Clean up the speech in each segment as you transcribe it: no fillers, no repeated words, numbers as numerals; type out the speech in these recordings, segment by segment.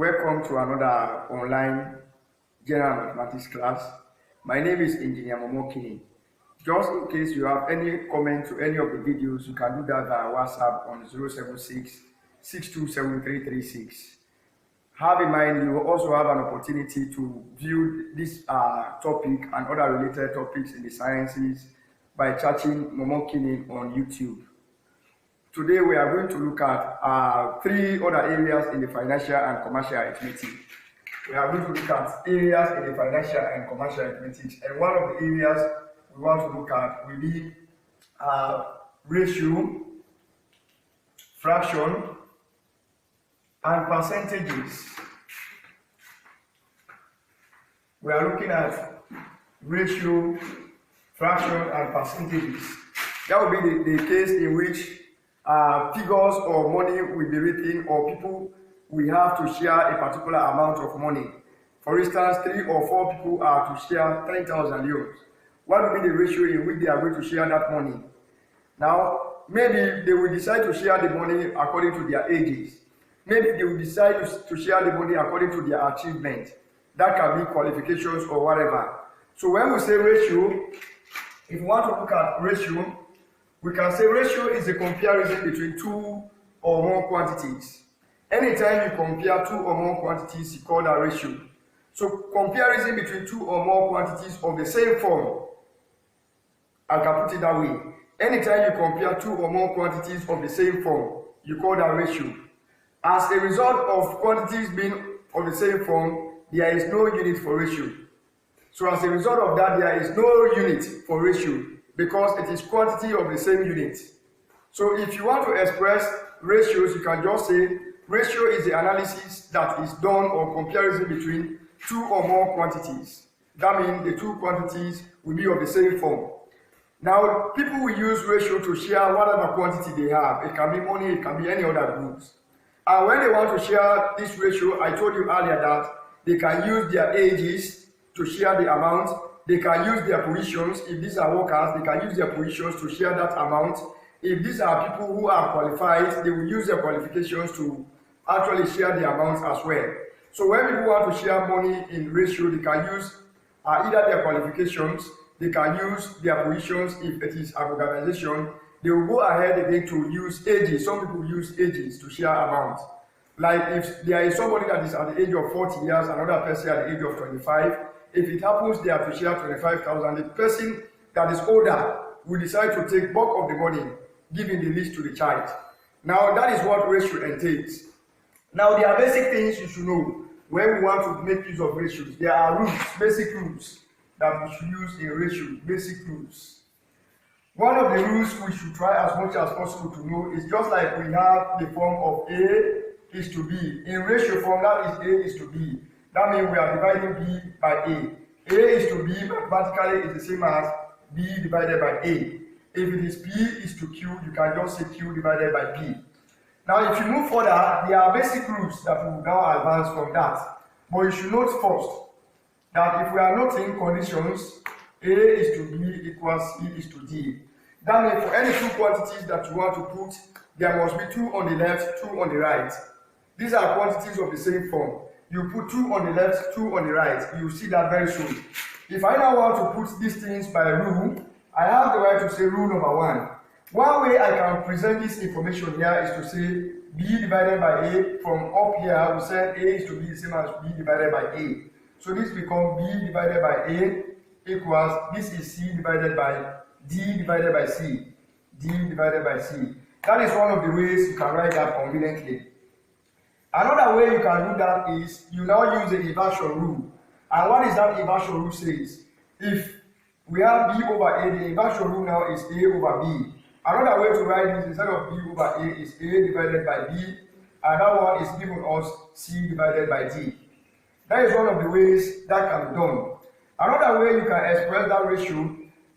Welcome to another online general mathematics class. My name is Engineer Momokini. Just in case you have any comment to any of the videos, you can do that via WhatsApp on 076 627336. Have in mind you will also have an opportunity to view this topic and other related topics in the sciences by searching Momokini on YouTube. Today we are going to look at three other areas in the financial and commercial arithmetic. We are going to look at areas in the financial and commercial arithmetic, and one of the areas we want to look at will be ratio, fraction, and percentages. We are looking at ratio, fraction, and percentages. That will be the case in which figures or money will be written, or people will have to share a particular amount of money. For instance, 3 or 4 people are to share 10,000 euros. What will be the ratio in which they are going to share that money? Now, maybe they will decide to share the money according to their ages. Maybe they will decide to share the money according to their achievement. That can be qualifications or whatever. So when we say ratio, if you want to look at ratio, we can say ratio is a comparison between two or more quantities. Anytime you compare two or more quantities, you call that ratio. So comparison between two or more quantities of the same form, I can put it that way. Anytime you compare two or more quantities of the same form, you call that ratio. As a result of quantities being of the same form, there is no unit for ratio. So as a result of that, there is no unit for ratio, because it is quantity of the same unit. So if you want to express ratios, you can just say ratio is the analysis that is done or comparison between two or more quantities. That means the two quantities will be of the same form. Now, people will use ratio to share whatever quantity they have. It can be money, it can be any other goods. And when they want to share this ratio, I told you earlier that they can use their ages to share the amount. They can use their positions. If these are workers, they can use their positions to share that amount. If these are people who are qualified, they will use their qualifications to actually share the amounts as well. So when people want to share money in ratio, they can use either their qualifications, they can use their positions. If it is an organization, they will go ahead again to use ages. Some people use ages to share amounts. Like if there is somebody that is at the age of 40 years, another person at the age of 25, if it happens they have to share 25,000, the person that is older will decide to take bulk of the money, giving the least to the child. Now that is what ratio entails. Now there are basic things you should know when we want to make use of ratios. There are rules, basic rules that we should use in ratio, basic rules. One of the rules we should try as much as possible to know is just like we have the form of A is to B. In ratio form, that is A is to B. That means we are dividing B by A. A is to B, mathematically is the same as B divided by A. If it is P is to Q, you can just say Q divided by P. Now if you move further, there are basic rules that will now advance from that. But you should note first that if we are noting conditions, A is to B equals C is to D. That means for any two quantities that you want to put, there must be 2 on the left, 2 on the right. These are quantities of the same form. You put 2 on the left, 2 on the right. You will see that very soon. If I now want to put these things by rule, I have the right to say rule number 1. One way I can present this information here is to say B divided by A. From up here, we said A is to be the same as B divided by A. So this becomes B divided by A equals, this is C divided by D divided by C. D divided by C. That is one of the ways you can write that conveniently. Another way you can do that is you now use the inversion rule. And what is that inversion rule says? If we have B over A, the inversion rule now is A over B. Another way to write this instead of B over A is A divided by B. And that one is given us C divided by D. That is one of the ways that can be done. Another way you can express that ratio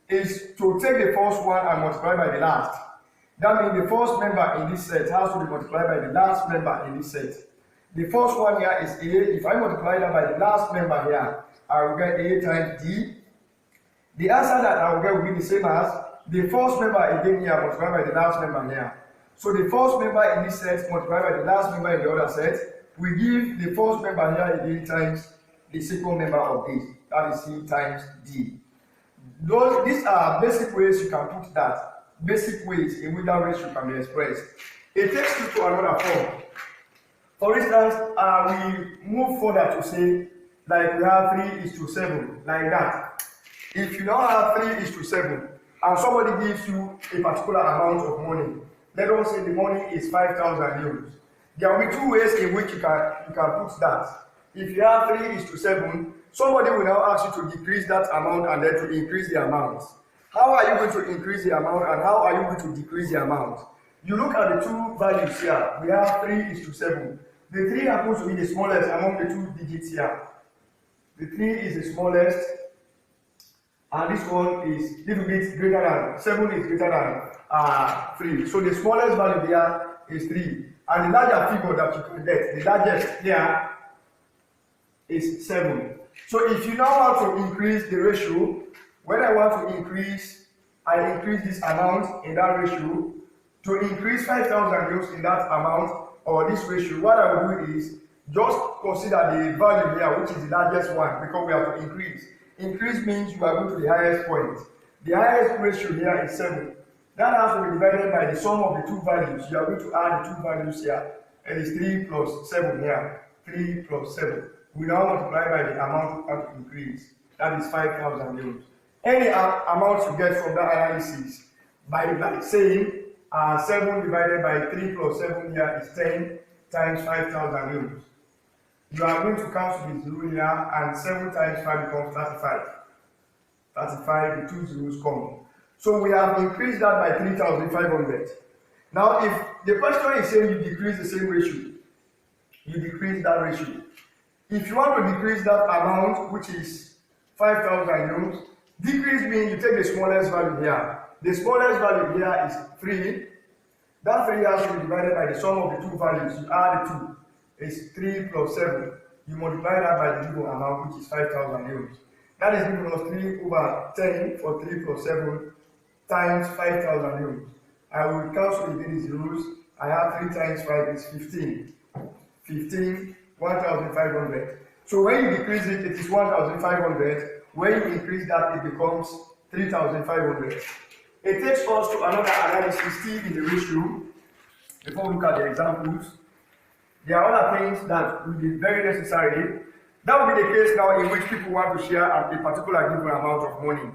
is to take the first one and multiply by the last. That means the first member in this set has to be multiplied by the last member in this set. The first one here is A. If I multiply that by the last member here, I will get A times D. The answer that I will get will be the same as the first member again here multiplied by the last member here. So the first member in this set multiplied by the last member in the other set we give the first member here again times the second member of this. That is C times D. These are basic ways you can put that. Basic ways in which that ratio can be expressed. It takes you to another form. For instance, we move further to say, like we have 3:7, like that. If you now have 3:7, and somebody gives you a particular amount of money, let us say the money is 5,000 euros. There will be two ways in which you can put that. If you have 3:7, somebody will now ask you to decrease that amount and then to increase the amount. How are you going to increase the amount and how are you going to decrease the amount? You look at the two values here. We have 3:7. The 3 happens to be the smallest among the two digits here. The 3 is the smallest, and this one is little bit greater than 7 is greater than 3. So the smallest value there is 3, and the larger figure that you can get, the largest here is 7. So if you now want to increase the ratio, when I want to increase, I increase this amount in that ratio. To increase 5,000 euros in that amount or this ratio, what I will do is just consider the value here, which is the largest one, because we have to increase. Increase means you are going to the highest point. The highest ratio here is 7. That has to be divided by the sum of the two values. You are going to add the two values here, and it's 3 plus 7 here. 3 plus 7. We now multiply by the amount we have to increase. That is 5,000 euros. Any amount you get from that analysis by saying 7 divided by 3 plus 7 here is 10 times 5,000 euros. You are going to cancel this rule here, and 7 times 5 becomes 35. 35, the two zeros come. So we have increased that by 3,500. Now, if the question is saying you decrease the same ratio, you decrease that ratio. If you want to decrease that amount, which is 5,000 euros, decrease means you take the smallest value here. The smallest value here is 3. That 3 has to be divided by the sum of the two values. You add the 2. It's 3 plus 7. You multiply that by the given amount, which is 5,000 euros. That is given us 3 over 10 for 3 plus 7 times 5,000 euros. I will cancel again the zeros. I have 3 times 5 is 15. 15, 1,500. So when you decrease it, it is 1,500. When you increase that, it becomes 3,500. It takes us to another analysis still in the ratio. Before we look at the examples, there are other things that will be very necessary. That will be the case now in which people want to share a particular given amount of money.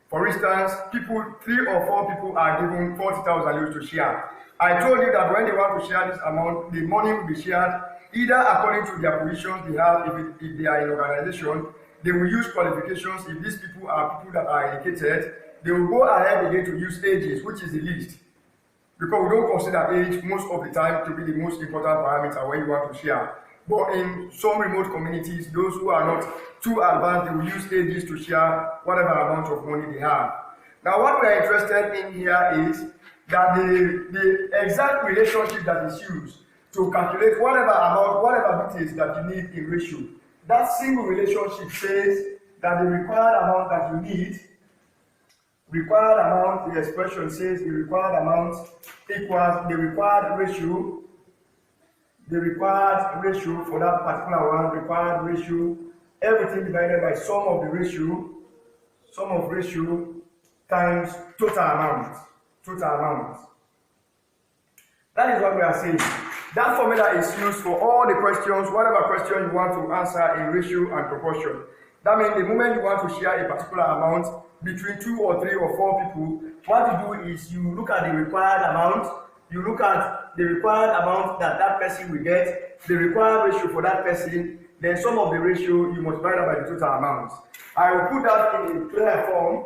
For instance, 3 or 4 people are given 40,000 euros to share. I told you that when they want to share this amount, the money will be shared either according to their positions they have. If they are in organization, they will use qualifications. If these people are people that are educated, they will go ahead again to use ages, which is the least. Because we don't consider age most of the time to be the most important parameter when you want to share. But in some remote communities, those who are not too advanced, they will use ages to share whatever amount of money they have. Now, what we are interested in here is that the exact relationship that is used to calculate whatever amount, whatever details that you need in ratio. That single relationship says that the required amount that you need, the expression says the required amount equals the required ratio for that particular one, required ratio, everything divided by sum of ratio times total amount. That is what we are saying. That formula is used for all the questions, whatever question you want to answer in ratio and proportion. That means the moment you want to share a particular amount between 2 or 3 or 4 people, what you do is you look at the required amount, that that person will get, the required ratio for that person, then sum of the ratio, you multiply that by the total amount. I will put that in a clear form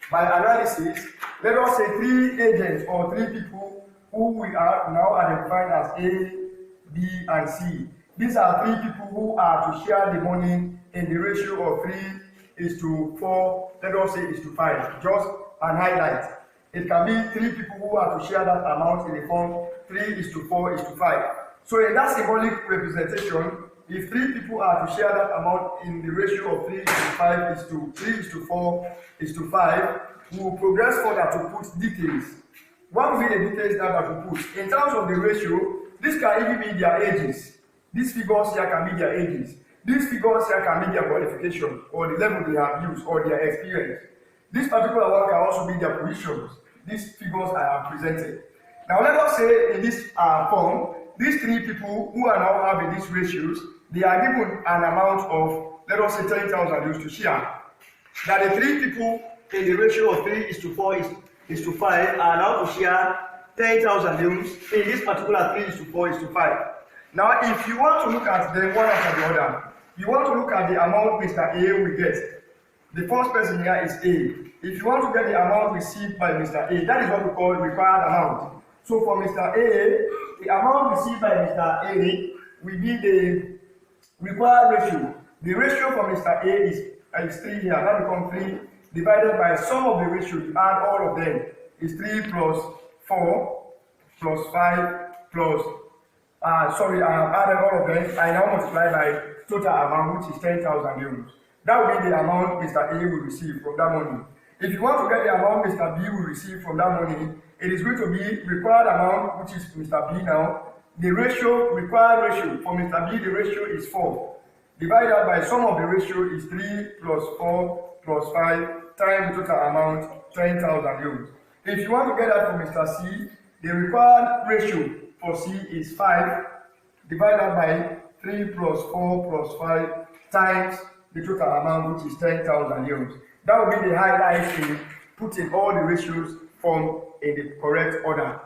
by analysis. Let us say 3 agents or 3 people who we are now identified as A, B, and C. These are 3 people who are to share the money in the ratio of 3:4, let us say 5, just an highlight. It can be 3 people who are to share that amount in the form 3:4:5. So in that symbolic representation, if 3 people are to share that amount in the ratio of 3:4:5, we will progress further to put details. What will be the details that we put? In terms of the ratio, this can even be their ages. These figures here can be their ages. These figures here can be their qualification or the level they have used or their experience. This particular one can also be their positions. These figures I have presented. Now let us say in this form, these three people who are now having these ratios, they are given an amount of, let us say 10,000 used to share. Now the three people in the ratio of 3:4:5 are now to share 10,000 euros in this particular 3:4:5. Now if you want to look at them one after the other, you want to look at the amount Mr. A will get. The first person here is A. If you want to get the amount received by Mr. A, that is what we call required amount. So for Mr. A, the amount received by Mr. A will be the required ratio. The ratio for Mr. A is 3 here. That becomes 3 divided by sum of the ratio. You add all of them. Is 3 plus 4 plus 5 plus I have added all of them. I now multiply by total amount, which is 10,000 euros. That will be the amount Mr. A will receive from that money. If you want to get the amount Mr. B will receive from that money, it is going to be required amount, which is Mr. B now. The ratio, required ratio for Mr. B, the ratio is 4. Divided by sum of the ratio is 3 plus 4 plus 5 times the total amount, 10,000 euros. If you want to get that for Mr. C, the required ratio for C is 5 divided by 3 plus 4 plus 5 times the total amount, which is 10,000 euros. That will be the highlight in putting all the ratios formed in the correct order.